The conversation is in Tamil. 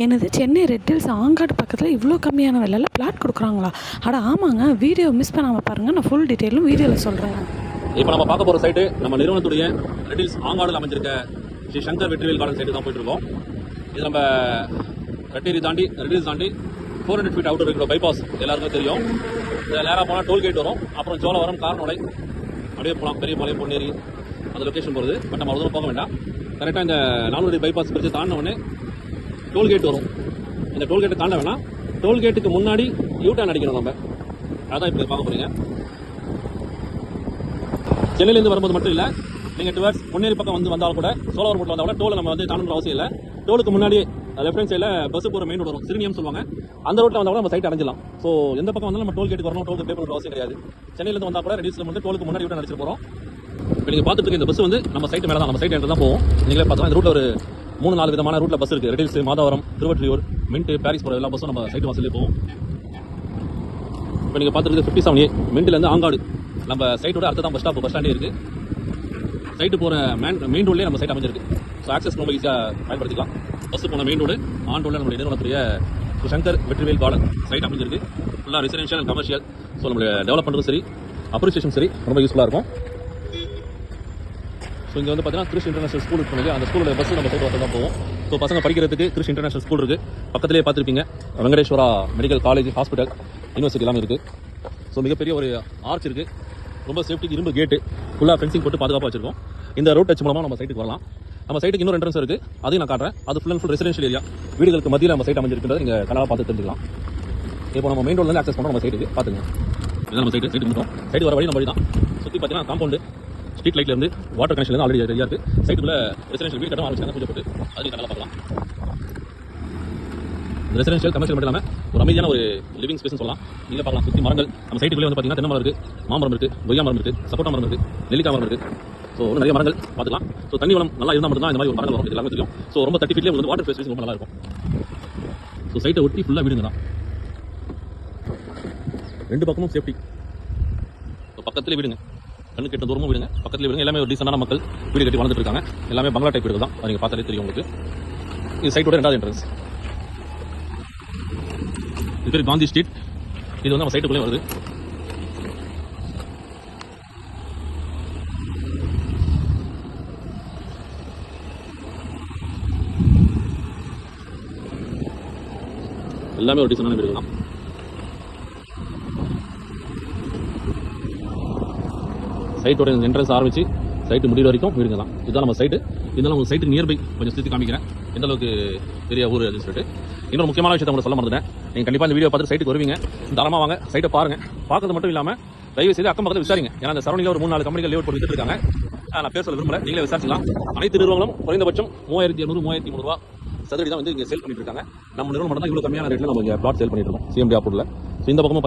என்னது சென்னை ரெட் ஹில்ஸ் ஆங்காடு பக்கத்தில் இவ்வளோ கம்மியான விலையில் பிளாட் கொடுக்குறாங்களா? அட ஆமாங்க, வீடியோ மிஸ் பண்ணாமல் பாருங்கள், நான் ஃபுல் டீட்டெயிலும் வீடியோவில் சொல்கிறேங்க. இப்போ நம்ம பார்க்க போகிற சைட்டு நம்ம நிறுவனத்துடைய ரெட் ஹில்ஸ் ஆங்காடில் அமைஞ்சிருக்க ஸ்ரீ சங்கர் வெற்றிவேல் கார்டன் சைட்டு தான் போயிட்டு இருக்கோம். இது நம்ம ரெட் ஹில்ஸ் தாண்டி 400 ஃபீட் அவுட்டர் இருக்கிற பைபாஸ் எல்லாருக்குமே தெரியும். இதில் நேராக போனால் டோல்கேட் வரும், அப்புறம் சோழவரம், காரனோலை, அப்படியே போகலாம் பெரியபாளையம், பொன்னேரி அந்த லொக்கேஷன் போகிறது. பட் நம்ம அவ்வளோ போக வேண்டாம். கரெக்டாக இந்த 400 பைபாஸ் பிரித்து தாண்டின உடனே டோல்கேட் வரும். இந்த டோல்கேட்டை தாண்ட வேணாம், டோல்கேட்டுக்கு முன்னாடி யூட்டர்ன் அடிக்கணும். நம்ம அதான் இப்போ பார்க்க போகிறீங்க. சென்னையிலேருந்து வரும்போது மட்டும் இல்லை, நீங்கள் டுவர்ட்ஸ் பொன்னேரி பக்கம் வந்தாலும் கூட, சோழவரம் ரோட்டில் வந்தால் கூட டோலை நம்ம தாண்டணும் அவசியம் இல்லை. டோலுக்கு முன்னாடி லெஃப்ட் ஹேண்ட் சைடில் பஸ் போகிற மெயின் ரோடு வரும், சிறுனியம் சொல்லுவாங்க. அந்த ரோட்டில் வந்தால் கூட நம்ம சைட் அடைஞ்சிடலாம். ஸோ எந்த பக்கம் வந்தாலும் நம்ம டோல்கேட்டுக்கு வரணும், டோலுக்கு பே பண்ணுற அவசியம் கிடையாது. சென்னையிலேருந்து வந்தால் கூட ரெடியூஸில் வந்து டோலுக்கு முன்னாடி யூட்டர்ன் அடிச்சிட்டு போகிறோம். இப்போ நீங்கள் பார்த்துட்டு இருக்க இந்த பஸ் வந்து நம்ம சைட்டு மேலே தான், நம்ம சைட் தான் போவோம். நீங்களே பார்த்தா இந்த ரூட்டில் ஒரு 3-4 விதமான ரூட்டில் பஸ் இருக்குது. ரெட் ஹில்ஸ், மாதவரம், திருவற்றியூர், மின்ட், பாரிஸ் போகிற எல்லா பஸ்ஸும் நம்ம சைட்டு வாசலே போவோம். இப்போ நீங்கள் பார்த்துருக்கு 57A மின்ட்லேருந்து ஆங்காடு நம்ம சைட்டோட அடுத்த தான் பஸ் ஸ்டாண்டே இருக்குது. சைட்டு போகிற மெயின் ரோட்லேயே நம்ம சைட் அமைஞ்சிருக்கு. ஸோ ஆக்சஸ் ரொம்ப ஈஸியாக பயன்படுத்திக்கலாம். பஸ்ஸு போன மெயின் ரோடு, ஆன் ரோடில் நம்மளுடைய நிறுவனத்துடைய சங்கர் வெற்றிவேல் கார்டன் சைட் அமைஞ்சிருக்கு. ஃபுல்லாக ரெசிடென்ஷியல் அண்ட் கமர்ஷியல். ஸோ நம்மளுடைய டெவலப் பண்ணுறதும் சரி, அப்ரிசியேஷன் சரி, ரொம்ப யூஸ்ஃபுல்லாக இருக்கும். ஸோ இங்கே வந்து பார்த்தீங்கன்னா கிறிஸ் இன்டர்நேஷனல் ஸ்கூல் இருக்குது. அந்த ஸ்கூலோட பஸ் நம்ம சைட் வாசல் தான் போவோம். ஸோ பசங்க படிக்கிறதுக்கு கிறிஸ் இன்டர்நேஷனல் ஸ்கூல் இருக்குது. பக்கத்திலே பார்த்துருப்பீங்க Venkateswara medical college, hospital, university எல்லாமே இருக்குது. ஸோ மிகப்பெரிய ஒரு ஆர்ச் இருக்குது. ரொம்ப சேஃப்டிக்கு இரும்பு கேட்டு, ஃபுல்லாக ஃபென்சிங் போட்டு பாதுகாப்பாக வச்சிருக்கோம். இந்த ரோட் டச் மூலமாக நம்ம சைட்டுக்கு வரலாம். நம்ம சைட்டுக்கு இன்னொரு என்ட்ரன்ஸ் இருக்குது, அதையும் நான் காட்டுறேன். அது full and full residential area, வீடுகளுக்கு மத்தியில் நம்ம சைட் அமைஞ்சிருக்கிறது நீங்கள் கனலாக பார்த்து தெரிஞ்சுக்கலாம். இப்போ நம்ம மெயின் ரோட்லேருந்து ஆக்சஸ் பண்ணுறோம் நம்ம சைட்டுக்கு. பார்த்துங்க, இதுதான் நம்ம சைட்டு மட்டும். சைட்டு வர வழி நம்ம வழி தான். சுற்றி பார்த்தீங்கன்னா காம்பவுண்டு, ஸ்ட்ரீட் லைட்லேருந்து வாட்டர் கனெக்ஷன்லேருந்து ஆல்ரெடி ரெடியாக இருக்குது. சைட்டுக்குள்ளே ரெசிடென்ஷியல் வீடு கட்ட ஆரம்பிச்சாங்க, பூஜை போட்டு அதையும் கனலாக பார்க்கலாம். ரெசிடென்ஷியல் கமர்ஷியல் மட்டும் இல்லாமல் ஒரு அமைதியான ஒரு லிவிங் ஸ்பேஸ்னு சொல்லலாம். நீங்களே பார்க்கலாம். சுற்றி மரங்கள் நம்ம சைட்டுக்குள்ளே வந்து பார்த்தீங்கன்னா தென்னை மரம் இருக்குது, மாமரம் இருக்குது, கொய்யா மரம் இருக்குது, சப்போட்டா மரம் இருக்குது, நெல்லிக்காய் மரம் இருக்குது. ஸோ இன்னும் நிறைய மரங்கள் பார்த்துக்கலாம். ஸோ தண்ணி வளம் நல்லா இருந்தால் மட்டும் தான் இந்த மாதிரி ஒரு மரங்கள் வரும். இது எல்லாமே தெரியும். ஸோ ரொம்ப 30 ஃபீட்லேயே வந்து வாட்டர் ஃபெசிலிட்டி ரொம்ப நல்லா இருக்கும். ஸோ சைட்டை ஒட்டி ஃபுல்லாக வீடுங்க தான், ரெண்டு பக்கமும் சேஃப்டி. ஸோ பக்கத்துலேயே வீடுங்க, கண்ணு கெட்ட தூரமும் வீடுங்க, பக்கத்துலேயே வீடுங்க. எல்லாமே ஒரு டீசெண்டான மக்கள் வீடு கட்டி வளர்ந்துட்டு இருக்காங்க. எல்லாமே பங்களா டைப் வீடு தான். அதை நீங்கள் பார்த்தாலே தெரியும் உங்களுக்கு. இது சைட்டோட 2வது என்ட்ரன்ஸ். இது பேர் காந்தி ஸ்ட்ரீட். இது வந்து நம்ம சைட்டுக்குள்ளே வருது. எல்லாமே ஒரு டீசெண்டான வீடு தான். சைட்டோட என்ட்ரன்ஸ் ஆரம்பிச்சு சைட்டு முடிவு வரைக்கும் வீடுங்க தான். இதுதான் நம்ம சைட்டு. இருந்தாலும் உங்கள் சைட்டு நியர்பை கொஞ்சம் சுற்றி காமிக்கிறேன், எந்த அளவுக்கு பெரிய ஊர் அப்படின்னு சொல்லிட்டு. இன்னொரு முக்கியமான விஷயத்தை உங்களுக்கு சொல்ல மறந்துட்டேன். நீங்கள் கண்டிப்பாக இந்த வீடியோ பார்த்து சைட்டுக்கு வருவீங்க, தாராளமாக வாங்க, சைட்டை பாருங்கள். பார்க்கறது மட்டும் இல்லாமல் தயவு செய்து அக்கம் பக்கத்தில் விசாரிங்க. ஏன்னா அந்த சரௌண்டிங்கில் ஒரு 3-4 கம்பெனிகள் லேஅவுட் போட்டு வித்துட்டு இருக்காங்க. நான் பேர் சொல்ல விரும்பல, நீங்களே விசாரிச்சிக்கலாம். அனைத்து நிறுவனங்களும் குறைந்தபட்சம் 3200-3300 ரூபா சதுரடி தான் வந்து இங்கே சேல் பண்ணிட்டு இருக்காங்க. நம்ம நிறுவனம் மட்டும் தான் இவ்வளோ கம்மியான ரேட்டில் நம்ம இங்கே பிளாட் சேல் பண்ணிட்டு இருக்கோம், சிஎம்டி ஆப்பூரில். இந்த பக்கமும்